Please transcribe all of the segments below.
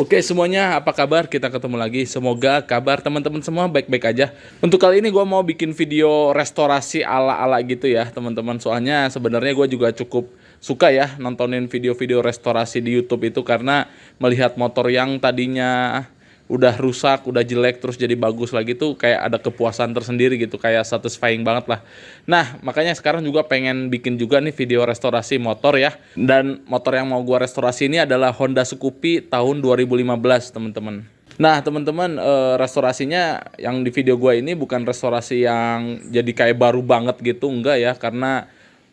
Oke semuanya, apa kabar? Kita ketemu lagi. Semoga kabar teman-teman semua baik-baik aja. Untuk kali ini gue mau bikin video restorasi ala-ala gitu ya teman-teman. Soalnya sebenarnya gue juga cukup suka ya nontonin video-video restorasi di YouTube itu, karena melihat motor yang tadinya udah rusak, udah jelek terus jadi bagus lagi tuh kayak ada kepuasan tersendiri gitu, kayak satisfying banget lah. Nah, makanya sekarang juga pengen bikin juga nih video restorasi motor ya. Dan motor yang mau gua restorasi ini adalah Honda Scoopy tahun 2015, teman-teman. Nah, teman-teman, restorasinya yang di video gua ini bukan restorasi yang jadi kayak baru banget gitu, enggak ya, karena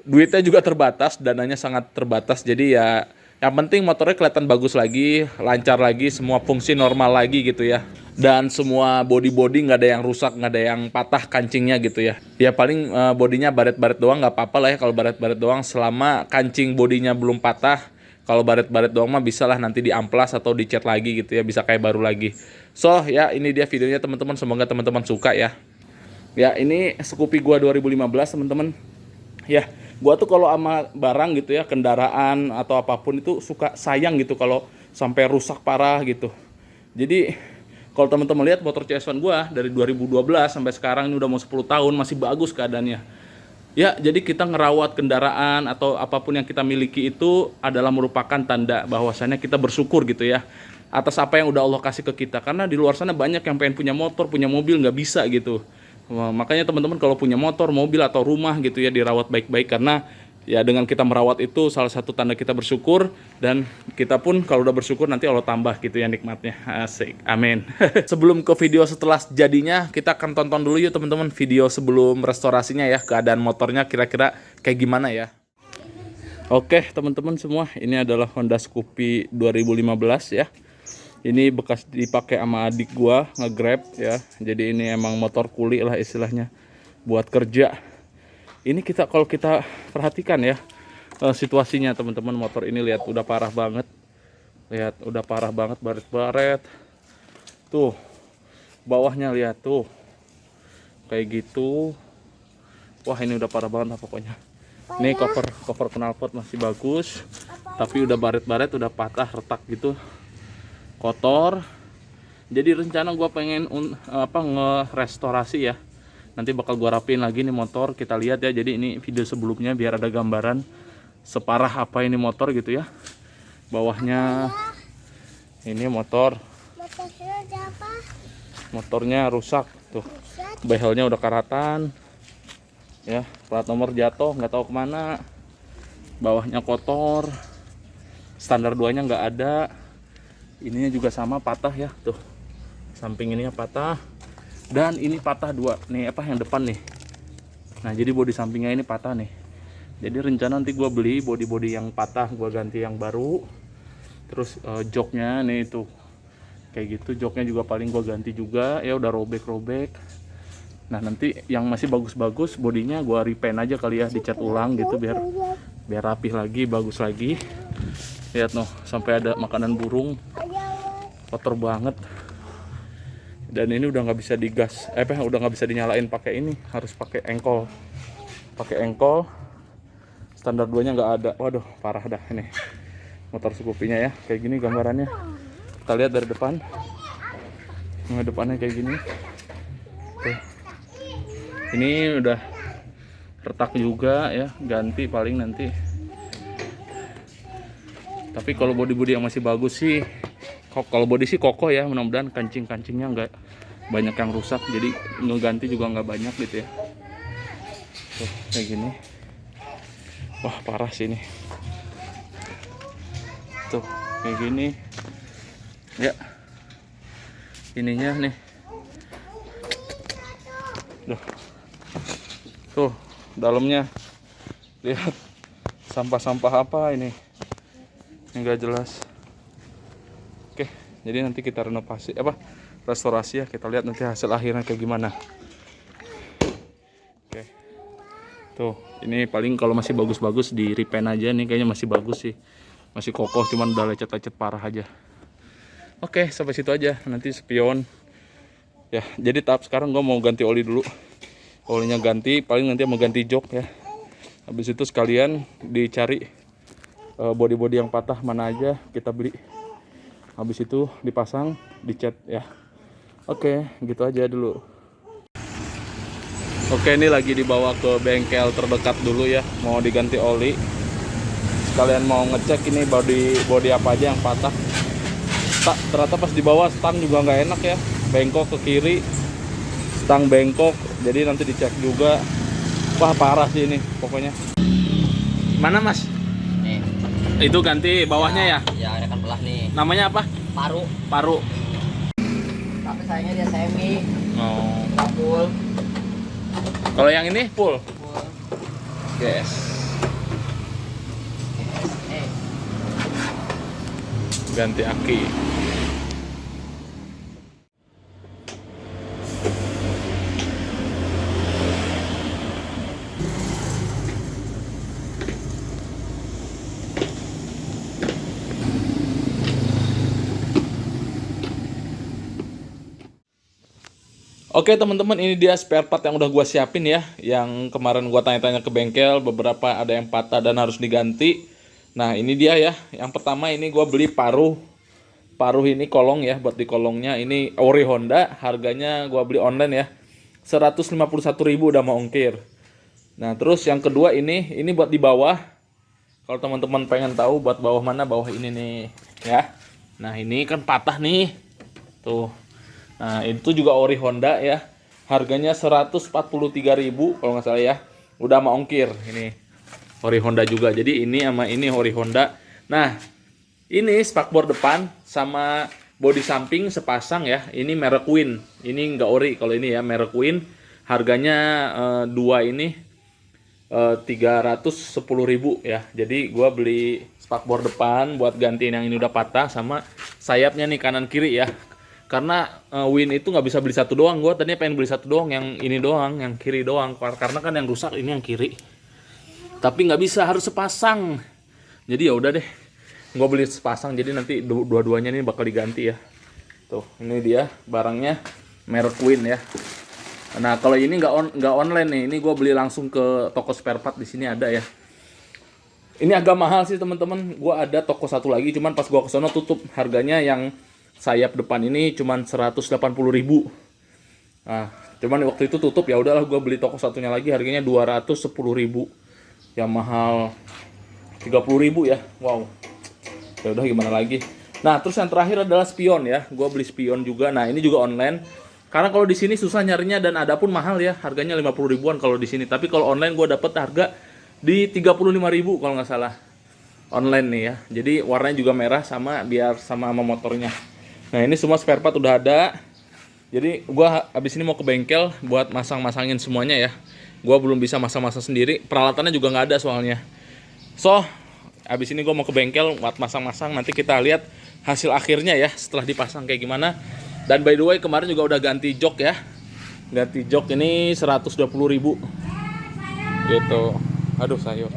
duitnya juga terbatas, dananya sangat terbatas. Jadi ya yang penting motornya kelihatan bagus lagi, lancar lagi, semua fungsi normal lagi gitu ya. Dan semua body-body nggak ada yang rusak, nggak ada yang patah kancingnya gitu ya. Ya paling bodinya baret-baret doang, nggak apa-apa lah ya kalau baret-baret doang, selama kancing bodinya belum patah. Kalau baret-baret doang mah bisa lah nanti diamplas atau dicat lagi gitu ya, bisa kayak baru lagi. So ya ini dia videonya teman-teman, semoga teman-teman suka ya. Ya ini Scoopy gua 2015 teman-teman. Ya, gua tuh kalau sama barang gitu ya, kendaraan atau apapun itu suka sayang gitu kalau sampai rusak parah gitu. Jadi kalau teman-teman lihat motor CS1 gua dari 2012 sampai sekarang ini udah mau 10 tahun masih bagus keadaannya. Ya, jadi kita ngerawat kendaraan atau apapun yang kita miliki itu adalah merupakan tanda bahwasannya kita bersyukur gitu ya atas apa yang udah Allah kasih ke kita. Karena di luar sana banyak yang pengen punya motor, punya mobil nggak bisa gitu. Wah, makanya teman-teman kalau punya motor, mobil atau rumah gitu ya dirawat baik-baik, karena ya dengan kita merawat itu salah satu tanda kita bersyukur, dan kita pun kalau udah bersyukur nanti Allah tambah gitu ya nikmatnya. Asik. Amin. Sebelum ke video setelah jadinya, kita akan tonton dulu yuk teman-teman video sebelum restorasinya ya, keadaan motornya kira-kira kayak gimana ya. Oke, teman-teman semua, ini adalah Honda Scoopy 2015 ya. Ini bekas dipakai sama adik gua nge-grab ya. Jadi ini emang motor kuli lah istilahnya buat kerja. Ini kalau kita perhatikan ya situasinya teman-teman, motor ini lihat udah parah banget. Lihat udah parah banget, baret-baret. Tuh. Bawahnya lihat tuh. Kayak gitu. Wah, ini udah parah banget lah pokoknya. Ini cover knalpot masih bagus, tapi udah baret-baret, udah patah, retak gitu. Kotor. Jadi rencana gue pengen ngerestorasi ya. Nanti bakal gue rapiin lagi nih motor, kita lihat ya. Jadi ini video sebelumnya biar ada gambaran separah apa ini motor gitu ya. Bawahnya ini motornya rusak tuh, behelnya udah karatan ya, plat nomor jatuh nggak tahu kemana, bawahnya kotor, standar 2 nya nggak ada. Ininya juga sama patah ya, tuh samping ininya patah, dan ini patah 2 nih, apa yang depan nih. Nah jadi bodi sampingnya ini patah nih. Jadi rencana nanti gue beli bodi-bodi yang patah, gue ganti yang baru. Terus joknya nih tuh kayak gitu, joknya juga paling gue ganti juga ya, udah robek-robek. Nah nanti yang masih bagus-bagus bodinya gue repaint aja kali ya, dicat ulang gitu biar rapih lagi, bagus lagi. Lihat noh, sampai ada makanan burung, kotor banget. Dan ini udah nggak bisa digas, udah nggak bisa dinyalain pakai ini, harus pakai engkol. Pakai engkol, standar 2 nya nggak ada. Waduh, parah dah ini motor Scoopy-nya ya. Kayak gini gambarannya. Kita lihat dari depan. Nah, depannya kayak gini. Tuh. Ini udah retak juga ya, ganti paling nanti. Tapi kalau bodi-bodi yang masih bagus sih, kalau bodi sih kokoh ya, mudah-mudahan kancing-kancingnya nggak banyak yang rusak, jadi ngeganti juga nggak banyak gitu ya. Tuh kayak gini. Wah parah sih ini. Tuh kayak gini ya, ininya nih. Tuh dalamnya lihat, sampah-sampah apa ini, nggak jelas. Oke, jadi nanti kita renovasi restorasi ya, kita lihat nanti hasil akhirnya kayak gimana. Oke, tuh ini paling kalau masih bagus-bagus di repaint aja nih, kayaknya masih bagus sih, masih kokoh, cuman udah lecet-lecet parah aja. Oke, sampai situ aja, nanti spion ya. Jadi tahap sekarang gue mau ganti oli dulu, olinya ganti, paling nanti mau ganti jok ya. Habis itu sekalian dicari body-body yang patah mana aja kita beli. habis itu dipasang, dicat ya. Oke, gitu aja dulu. Oke, ini lagi dibawa ke bengkel terdekat dulu ya, mau diganti oli. Sekalian mau ngecek ini body apa aja yang patah. Ternyata pas dibawa stang juga nggak enak ya, bengkok ke kiri, stang bengkok, jadi nanti dicek juga. Wah parah sih ini pokoknya. Mana mas? Nih. Itu ganti bawahnya ya? Ya ada kan belah nih. Namanya apa? Paru. Paru. Tapi sayangnya dia semi. Oh. Nggak full. Kalau yang ini full? Full. Yes. Ganti aki. Oke teman-teman, ini dia spare part yang udah gua siapin ya. Yang kemarin gua tanya-tanya ke bengkel, beberapa ada yang patah dan harus diganti. Nah ini dia ya. Yang pertama ini gua beli paruh ini kolong ya, buat di kolongnya. Ini ori Honda, harganya gua beli online ya, 151.000 udah mau ongkir. Nah terus yang kedua ini buat di bawah. Kalau teman-teman pengen tahu buat bawah mana, bawah ini nih ya. Nah ini kan patah nih tuh. Nah itu juga ori Honda ya, harganya 143.000 kalau nggak salah ya, udah mau ongkir. Ini ori Honda juga, jadi ini sama ini ori Honda. Nah ini spakbor depan sama bodi samping sepasang ya, ini merek Win, ini nggak ori kalau ini ya, merek Win. Harganya dua ini 310.000 ya. Jadi gua beli spakbor depan buat gantiin yang ini udah patah, sama sayapnya nih kanan kiri ya. Karena Win itu nggak bisa beli satu doang, gue tadinya pengen beli satu doang, yang ini doang, yang kiri doang, karena kan yang rusak ini yang kiri. Tapi nggak bisa, harus sepasang. Jadi ya udah deh, gue beli sepasang, jadi nanti dua-duanya ini bakal diganti ya. Tuh, ini dia barangnya, merek Win ya. Nah kalau ini nggak online nih, ini gue beli langsung ke toko spare part, di sini ada ya. Ini agak mahal sih teman-teman, gue ada toko satu lagi, cuman pas gue kesono tutup. Harganya yang sayap depan ini cuman 180.000. Nah, cuman waktu itu tutup, ya udahlah gue beli toko satunya lagi, harganya 210.000. Yang mahal 30.000 ya. Wow. Ya udah gimana lagi. Nah, terus yang terakhir adalah spion ya. Gue beli spion juga. Nah, ini juga online. Karena kalau di sini susah nyarinya dan ada pun mahal ya. Harganya 50 ribuan kalau di sini. Tapi kalau online gue dapet harga di 35.000 kalau nggak salah. Online nih ya. Jadi warnanya juga merah, sama biar sama motornya. Nah ini semua spare part udah ada. Jadi gua abis ini mau ke bengkel buat masang-masangin semuanya ya. Gua belum bisa masang-masang sendiri, peralatannya juga nggak ada soalnya. So abis ini gua mau ke bengkel buat masang-masang. Nanti kita lihat hasil akhirnya ya setelah dipasang kayak gimana. Dan by the way kemarin juga udah ganti jok ya. Ganti jok ini 120.000 gitu. Aduh sayur.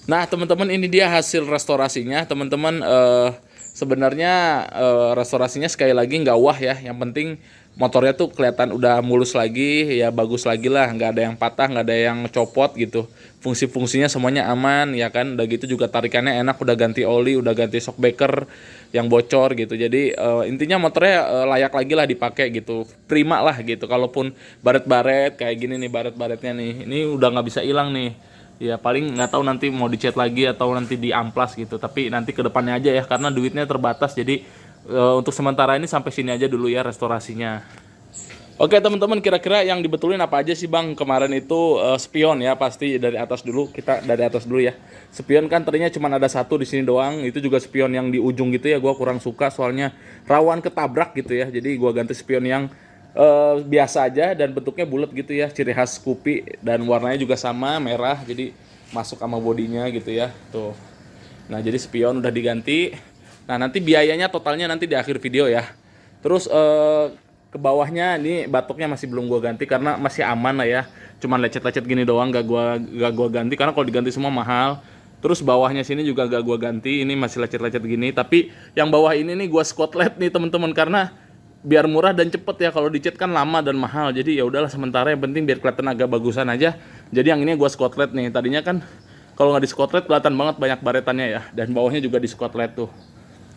Nah teman-teman, ini dia hasil restorasinya teman-teman. Sebenarnya restorasinya sekali lagi nggak wah ya, yang penting motornya tuh kelihatan udah mulus lagi ya, bagus lagi lah, nggak ada yang patah, nggak ada yang copot gitu. Fungsi-fungsinya semuanya aman ya kan. Udah gitu juga tarikannya enak, udah ganti oli, udah ganti shockbreaker yang bocor gitu. Jadi intinya motornya layak lagi lah dipakai gitu, prima lah gitu. Kalaupun baret-baret kayak gini nih, baret-baretnya nih, ini udah nggak bisa hilang nih. Ya paling nggak tahu nanti mau dicat lagi atau nanti diamplas gitu. Tapi nanti ke depannya aja ya, karena duitnya terbatas. Jadi untuk sementara ini sampai sini aja dulu ya restorasinya. Oke teman-teman, kira-kira yang dibetulin apa aja sih bang? Kemarin itu spion ya, pasti dari atas dulu. Kita dari atas dulu ya. Spion kan tadinya cuma ada satu di sini doang. Itu juga spion yang di ujung gitu ya. Gua kurang suka soalnya rawan ketabrak gitu ya. Jadi gua ganti spion yang biasa aja dan bentuknya bulat gitu ya, ciri khas Scoopy, dan warnanya juga sama merah, jadi masuk sama bodinya gitu ya tuh. Nah, jadi spion udah diganti. Nah, nanti biayanya totalnya nanti di akhir video ya. Terus ke bawahnya ini batuknya masih belum gua ganti karena masih aman lah ya. Cuman lecet-lecet gini doang, gak gua ganti karena kalau diganti semua mahal. Terus bawahnya sini juga gak gua ganti, ini masih lecet-lecet gini. Tapi yang bawah ini nih gua skotlet nih teman-teman karena biar murah dan cepet ya. Kalau dicat kan lama dan mahal. Jadi ya udahlah sementara, yang penting biar kelihatan agak bagusan aja. Jadi yang ini gua skotlet nih. Tadinya kan kalau nggak di skotlet kelihatan banget banyak baretannya ya. Dan bawahnya juga di skotlet tuh,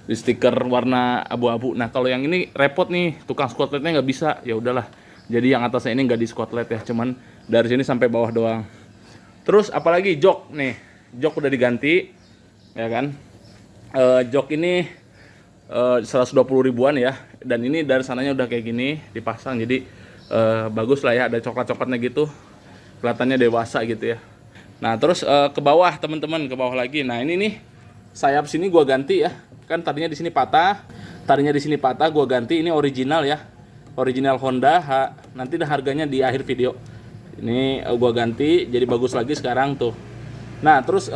di stiker warna abu-abu. Nah, kalau yang ini repot nih, tukang skotletnya nggak bisa. Ya udahlah. Jadi yang atasnya ini nggak di skotlet ya, cuman dari sini sampai bawah doang. Terus apalagi jok nih, jok udah diganti, ya kan? Jok ini 120 ribuan ya. Dan ini dari sananya udah kayak gini dipasang, jadi bagus lah ya. Ada coklat-coklatnya gitu, kelihatannya dewasa gitu ya. Nah, terus ke bawah teman-teman, ke bawah lagi. Nah, ini nih sayap sini gua ganti ya. Kan tadinya di sini patah, gua ganti. Ini original ya, original Honda. Nanti dah harganya di akhir video. Ini gua ganti jadi bagus lagi sekarang tuh. Nah, terus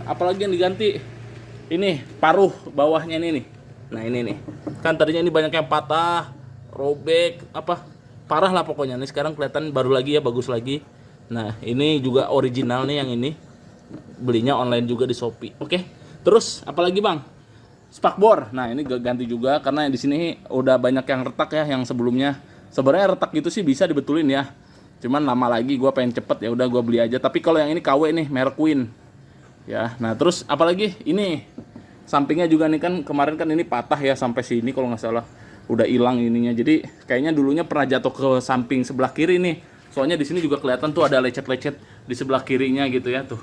apalagi yang diganti? Ini paruh bawahnya ini nih. Nah, ini nih, kan tadinya ini banyak yang patah, robek, apa parah lah pokoknya. Nih sekarang kelihatan baru lagi ya, bagus lagi. Nah, ini juga original nih, yang ini belinya online juga di Shopee. Oke. Terus apalagi bang? Spakbor. Nah, ini ganti juga karena di sini udah banyak yang retak ya, yang sebelumnya. Sebenarnya retak gitu sih bisa dibetulin ya. Cuman lama lagi, gua pengen cepet ya udah gua beli aja. Tapi kalau yang ini KW nih, merek Queen. Ya. Nah, terus apalagi ini sampingnya juga nih, kan kemarin kan ini patah ya sampai sini kalau nggak salah. Udah hilang ininya. Jadi kayaknya dulunya pernah jatuh ke samping sebelah kiri nih. Soalnya di sini juga kelihatan tuh ada lecet-lecet di sebelah kirinya gitu ya tuh.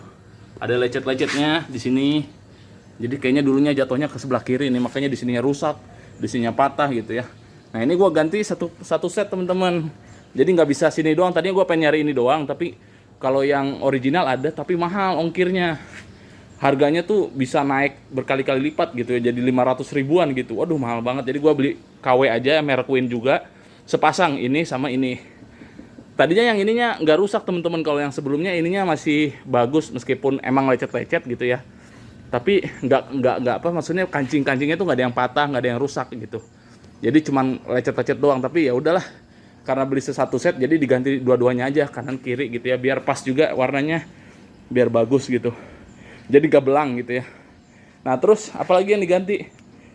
Ada lecet-lecetnya di sini. Jadi kayaknya dulunya jatuhnya ke sebelah kiri nih, makanya di sininya rusak, di sininya patah gitu ya. Nah, ini gua ganti satu set teman-teman. Jadi nggak bisa sini doang. Tadinya gua pengen nyari ini doang, tapi kalau yang original ada tapi mahal ongkirnya. Harganya tuh bisa naik berkali-kali lipat gitu ya, jadi 500 ribuan gitu. Waduh, mahal banget. Jadi gua beli KW aja, merek Queen juga. Sepasang ini sama ini. Tadinya yang ininya nggak rusak teman-teman. Kalau yang sebelumnya ininya masih bagus meskipun emang lecet-lecet gitu ya. Tapi nggak apa, maksudnya kancing-kancingnya tuh nggak ada yang patah, nggak ada yang rusak gitu. Jadi cuman lecet-lecet doang. Tapi ya udahlah, karena beli satu set jadi diganti dua-duanya aja, kanan kiri gitu ya, biar pas juga warnanya, biar bagus gitu. Jadi gak belang gitu ya. Nah, terus apalagi yang diganti?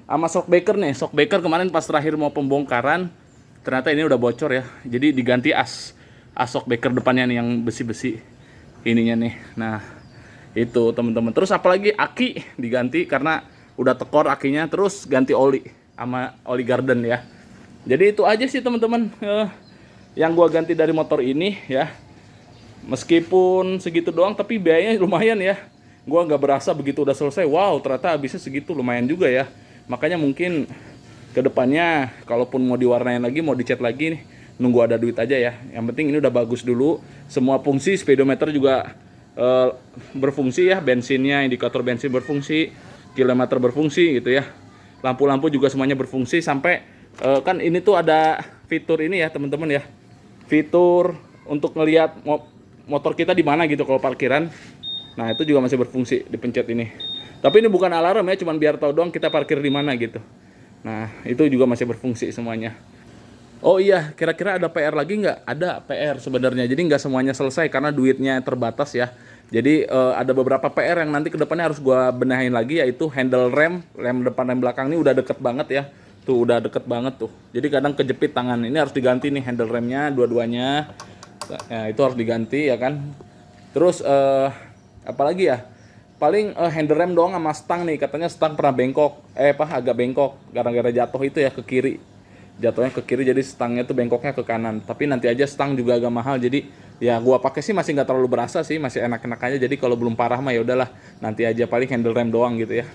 Sama shockbreaker nih. Shockbreaker kemarin pas terakhir mau pembongkaran, ternyata ini udah bocor ya. Jadi diganti as shockbreaker depannya nih yang besi-besi ininya nih. Nah, itu teman-teman. Terus apalagi aki diganti karena udah tekor akinya. Terus ganti oli sama oli garden ya. Jadi itu aja sih teman-teman yang gua ganti dari motor ini ya. Meskipun segitu doang tapi biayanya lumayan ya. Gua nggak berasa begitu udah selesai, wow ternyata habisnya segitu, lumayan juga ya. Makanya mungkin kedepannya kalaupun mau diwarnain lagi, mau dicat lagi nih, nunggu ada duit aja ya. Yang penting ini udah bagus dulu. Semua fungsi, speedometer juga berfungsi ya, bensinnya, indikator bensin berfungsi, kilometer berfungsi gitu ya. Lampu-lampu juga semuanya berfungsi. Sampai kan ini tuh ada fitur ini ya teman-teman ya, fitur untuk ngelihat motor kita di mana gitu kalau parkiran. Nah, itu juga masih berfungsi, dipencet ini. Tapi ini bukan alarm ya, cuman biar tahu doang kita parkir di mana gitu. Nah, itu juga masih berfungsi semuanya. Oh iya, kira-kira ada PR lagi nggak? Ada PR sebenarnya. Jadi nggak semuanya selesai karena duitnya terbatas ya. Jadi ada beberapa PR yang nanti kedepannya harus gua benahin lagi, yaitu handle rem depan, rem belakang ini udah deket banget ya. Tuh udah deket banget tuh. Jadi kadang kejepit tangan. Ini harus diganti nih handle remnya dua-duanya. Nah, itu harus diganti ya kan. Terus apalagi ya, paling handle rem doang sama stang nih, katanya stang pernah bengkok, agak bengkok gara-gara jatuh itu ya ke kiri, jatuhnya ke kiri jadi stangnya tuh bengkoknya ke kanan. Tapi nanti aja, stang juga agak mahal, jadi ya gua pakai sih masih nggak terlalu berasa sih, masih enak-enak aja. Jadi kalau belum parah mah ya udahlah, nanti aja, paling handle rem doang gitu ya.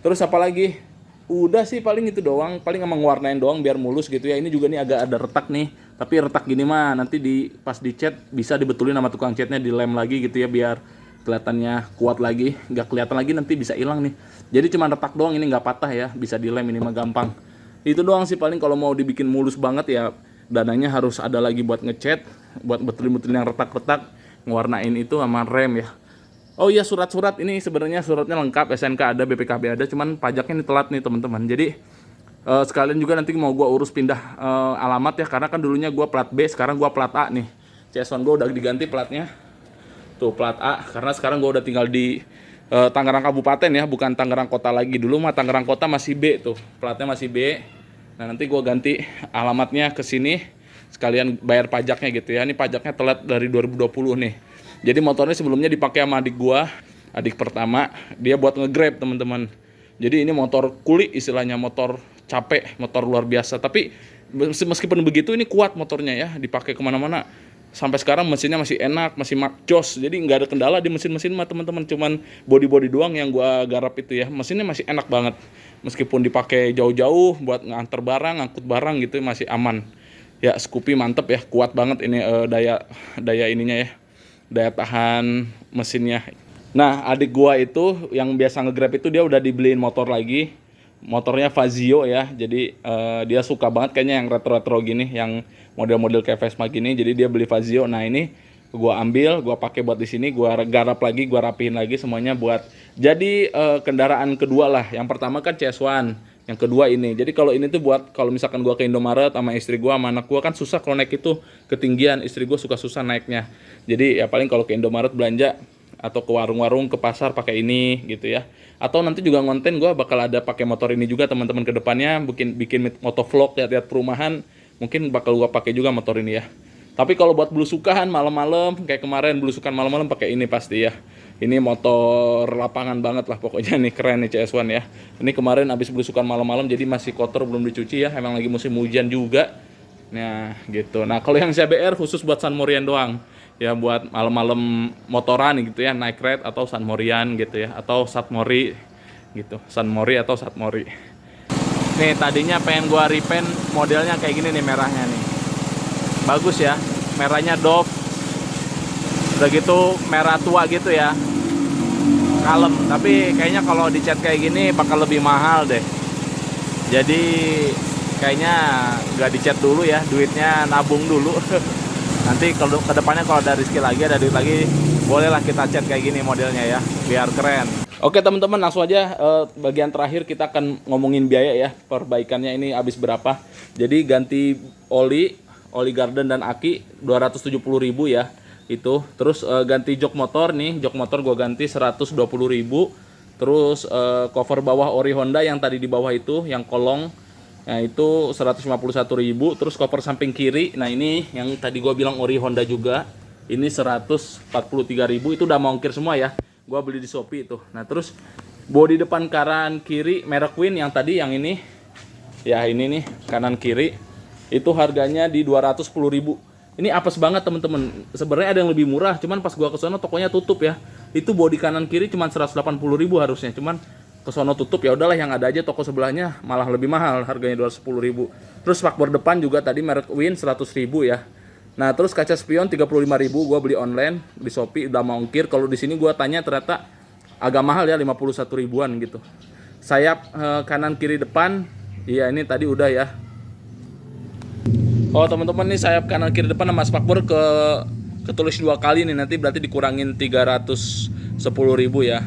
Terus apalagi, udah sih paling itu doang, paling emang warnain doang biar mulus gitu ya. Ini juga nih agak ada retak nih, tapi retak gini mah nanti pas dicat bisa dibetulin sama tukang catnya, dilem lagi gitu ya biar kelihatannya kuat lagi, nggak kelihatan lagi nanti bisa hilang nih. Jadi cuma retak doang, ini nggak patah ya, bisa dilem, ini mah gampang. Itu doang sih paling. Kalau mau dibikin mulus banget ya dananya harus ada lagi buat ngecat, buat betulin yang retak-retak, ngewarnain itu sama rem ya. Oh iya, surat-surat ini sebenarnya suratnya lengkap, SNK ada, BPKB ada, cuman pajaknya ini telat nih teman-teman. Jadi sekalian juga nanti mau gua urus pindah alamat ya, karena kan dulunya gua plat B, sekarang gua plat A nih. CS1 gua udah diganti platnya. Tuh plat A, karena sekarang gua udah tinggal di Tangerang Kabupaten ya, bukan Tangerang Kota lagi. Dulu mah Tangerang Kota masih B tuh, platnya masih B. Nah, nanti gua ganti alamatnya ke sini, sekalian bayar pajaknya gitu ya. Ini pajaknya telat dari 2020 nih. Jadi motornya sebelumnya dipakai sama adik gua, adik pertama, dia buat nge-grab teman-teman. Jadi ini motor kuli istilahnya, motor capek, motor luar biasa. Tapi meskipun begitu ini kuat motornya ya, dipakai kemana-mana. Sampai sekarang mesinnya masih enak, masih jos. Jadi nggak ada kendala di mesin-mesin mah teman-teman. Cuman body-body doang yang gua garap itu ya. Mesinnya masih enak banget. Meskipun dipakai jauh-jauh buat nganter barang, ngangkut barang gitu masih aman. Ya Scoopy mantep ya, kuat banget ini daya ininya ya. Daya tahan mesinnya. Nah, adik gua itu yang biasa nge-grab itu dia udah dibeliin motor lagi. Motornya Fazio ya. Jadi dia suka banget kayaknya yang retro-retro gini, yang model-model kayak Vespa gini. Jadi dia beli Fazio. Nah, ini gua ambil, gua pakai buat di sini, gua garap lagi, gua rapihin lagi semuanya buat jadi kendaraan kedua lah. Yang pertama kan CS1, yang kedua ini. Jadi kalau ini tuh buat kalau misalkan gua ke Indomaret sama istri gua sama anak gua kan susah kalau naik itu ketinggian, istri gua suka susah naiknya. Jadi ya paling kalau ke Indomaret belanja atau ke warung-warung, ke pasar pakai ini gitu ya. Atau nanti juga ngonten gua bakal ada pakai motor ini juga teman-teman ke depannya, bikin motovlog lihat-lihat perumahan, mungkin bakal gua pakai juga motor ini ya. Tapi kalau buat belusukan malam-malam kayak kemarin belusukan malam-malam pakai ini pasti ya. Ini motor lapangan banget lah pokoknya nih, keren nih CS1 ya. Ini kemarin habis belusukan malam-malam jadi masih kotor belum dicuci ya. Emang lagi musim hujan juga. Nah, gitu. Nah, kalau yang CBR khusus buat San Morian doang. Ya buat malam-malam motoran gitu ya, night ride atau San Morian gitu ya, atau Satmori gitu. San Mori atau Satmori. Nih, tadinya pengen gua repaint modelnya kayak gini nih merahnya nih. Bagus ya. Merahnya Dove. Udah gitu merah tua gitu ya. Kalem, tapi kayaknya kalau dicat kayak gini bakal lebih mahal deh. Jadi kayaknya nggak dicat dulu ya, duitnya nabung dulu. Nanti kalau kedepannya kalau ada rezeki lagi, ada duit lagi, bolehlah kita cat kayak gini modelnya ya, biar keren. Oke teman-teman, langsung aja bagian terakhir kita akan ngomongin biaya ya, perbaikannya ini habis berapa. Jadi ganti oli garden dan aki 270.000 ya. Itu terus ganti jok motor nih, jok motor gua ganti 120.000. Terus cover bawah ori Honda yang tadi di bawah itu, yang kolong, nah itu 151.000. Terus cover samping kiri, nah ini yang tadi gua bilang ori Honda juga, ini 143.000. Itu udah mau ongkir semua ya, gua beli di Shopee itu. Nah terus bodi depan kanan kiri merek Win yang tadi, yang ini ya, ini nih kanan kiri itu harganya di 210.000. Ini apes banget temen-temen. Sebenarnya ada yang lebih murah, cuman pas gua kesana tokonya tutup ya. Itu bodi kanan kiri cuman 180.000 harusnya, cuman kesono tutup. Ya udahlah, yang ada aja toko sebelahnya malah lebih mahal, harganya 210.000. Terus spakbor depan juga tadi merek Win 100.000 ya. Nah terus kaca spion 35.000, gua beli online di Shopee udah mau ongkir. Kalau di sini gua tanya ternyata agak mahal ya, 51 ribuan gitu. Sayap kanan kiri depan, iya ini tadi udah ya. Oh teman-teman, nih sayap kanan kiri depan sama spakbor ketulis 2 kali nih, nanti berarti dikurangin 310.000 ya.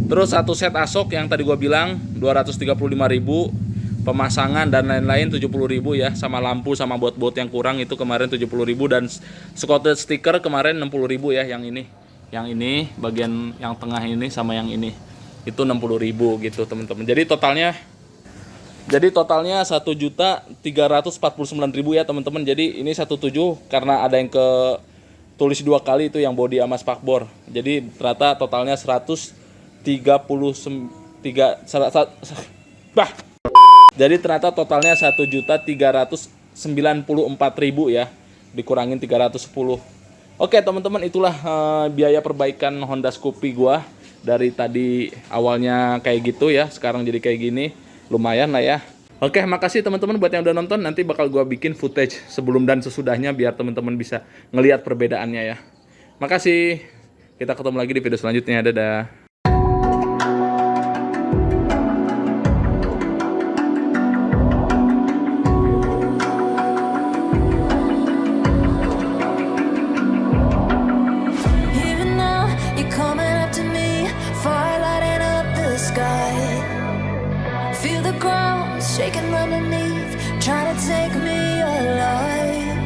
Terus satu set asok yang tadi gua bilang 235.000, pemasangan dan lain-lain 70.000 ya, sama lampu sama bot-bot yang kurang itu kemarin 70.000, dan Scotted stiker kemarin 60.000 ya, yang ini. Yang ini bagian yang tengah ini sama yang ini itu 60.000 gitu teman-teman. Jadi totalnya 1.349.000 ya teman-teman. Jadi ini 17 karena ada yang ke tulis 2 kali itu yang body sama spakbor. Jadi ternyata totalnya 1.394.000 ya, dikurangin 310. Oke teman-teman, itulah biaya perbaikan Honda Scoopy gua. Dari tadi awalnya kayak gitu ya, sekarang jadi kayak gini. Lumayan lah ya. Oke, makasih teman-teman buat yang udah nonton. Nanti bakal gua bikin footage sebelum dan sesudahnya biar teman-teman bisa ngelihat perbedaannya ya. Makasih. Kita ketemu lagi di video selanjutnya. Dadah. Even now, you're coming up to now, shaking underneath, trying to take me alive.